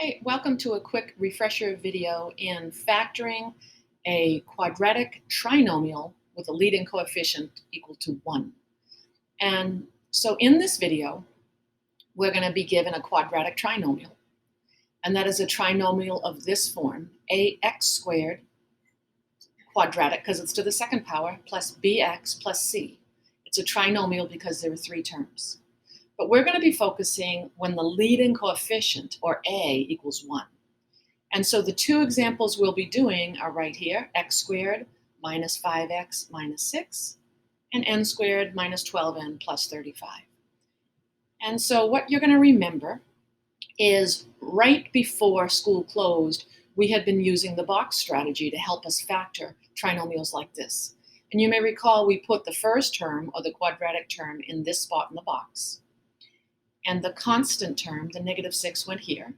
Hi, welcome to a quick refresher video in factoring a quadratic trinomial with a leading coefficient equal to 1. And so in this video, we're going to be given a quadratic trinomial, and that is a trinomial of this form, ax squared quadratic, because it's to the second power, plus bx plus c. It's a trinomial because there are three terms. But we're going to be focusing when the leading coefficient, or a, equals 1. And so the two examples we'll be doing are right here, x squared minus 5x minus 6, and n squared minus 12n plus 35. And so what you're going to remember is right before school closed, we had been using the box strategy to help us factor trinomials like this. And you may recall we put the first term, or the quadratic term, in this spot in the box. And the constant term, the negative 6, went here.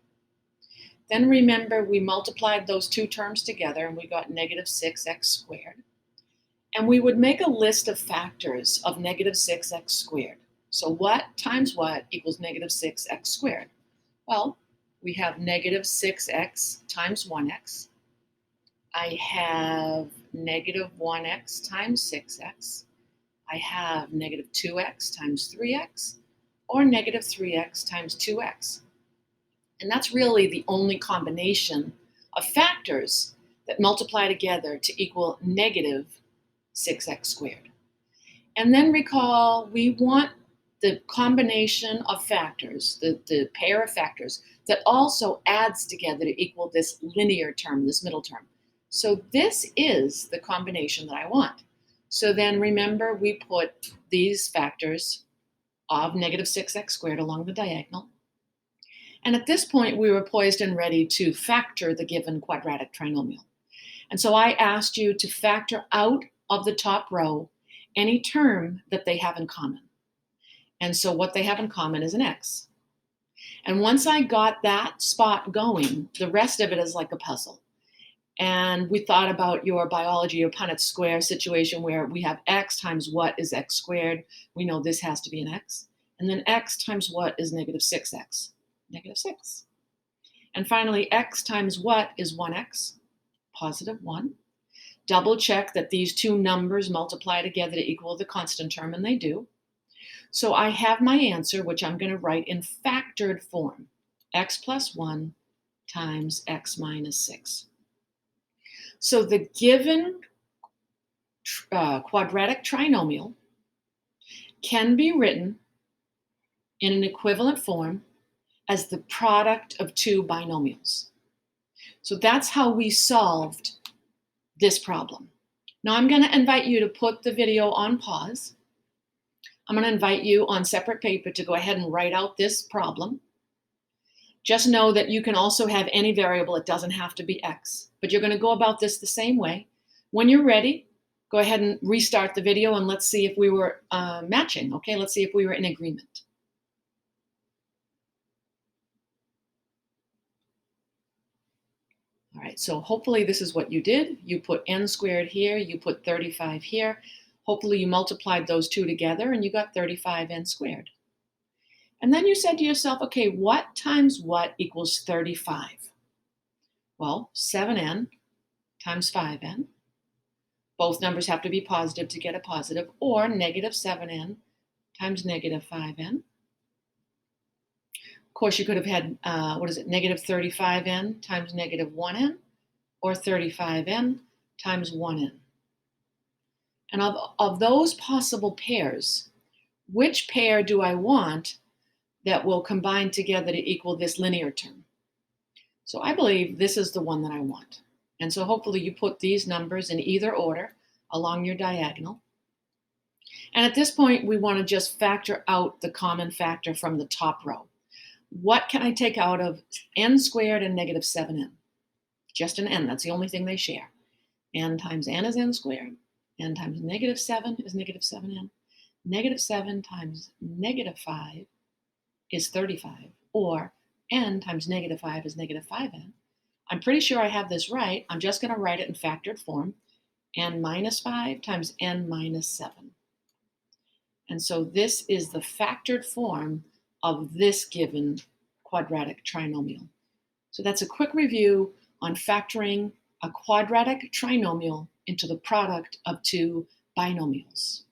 Then remember, we multiplied those two terms together and we got negative 6x squared. And we would make a list of factors of negative 6x squared. So what times what equals negative 6x squared? Well, we have negative 6x times 1x. I have negative 1x times 6x. I have negative 2x times 3x, or negative 3x times 2x. And that's really the only combination of factors that multiply together to equal negative 6x squared. And then recall, we want the combination of factors, the pair of factors, that also adds together to equal this linear term, this middle term. So this is the combination that I want. So then remember, we put these factors of negative 6x squared along the diagonal. And at this point, we were poised and ready to factor the given quadratic trinomial. And so I asked you to factor out of the top row any term that they have in common. And so what they have in common is an x. And once I got that spot going, the rest of it is like a puzzle. And we thought about your biology or Punnett square situation where we have x times what is x squared. We know this has to be an x. And then x times what is negative 6x. Negative 6. And finally, x times what is 1x, positive 1. Double check that these two numbers multiply together to equal the constant term, and they do. So I have my answer, which I'm going to write in factored form, x plus 1 times x minus 6. So the given quadratic trinomial can be written in an equivalent form as the product of two binomials. So that's how we solved this problem. Now I'm going to invite you to put the video on pause. I'm going to invite you on separate paper to go ahead and write out this problem. Just know that you can also have any variable. It doesn't have to be x, but you're going to go about this the same way. When you're ready, go ahead and restart the video and let's see if we were matching. Okay, let's see if we were in agreement. All right, so hopefully this is what you did. You put n squared here, you put 35 here. Hopefully you multiplied those two together and you got 35n squared. And then you said to yourself, okay, what times what equals 35? Well, 7n times 5n. Both numbers have to be positive to get a positive, or negative 7n times negative 5n. Of course, you could have had, negative 35n times negative 1n, or 35n times 1n. And of those possible pairs, which pair do I want that will combine together to equal this linear term? So I believe this is the one that I want. And so hopefully you put these numbers in either order along your diagonal. And at this point, we want to just factor out the common factor from the top row. What can I take out of n squared and negative 7n? Just an n, that's the only thing they share. N times n is n squared. N times negative 7 is negative 7n. Negative 7 times negative 5 is 35, or n times negative 5 is negative 5n. I'm pretty sure I have this right. I'm just going to write it in factored form. N minus 5 times n minus 7. And so this is the factored form of this given quadratic trinomial. So that's a quick review on factoring a quadratic trinomial into the product of two binomials.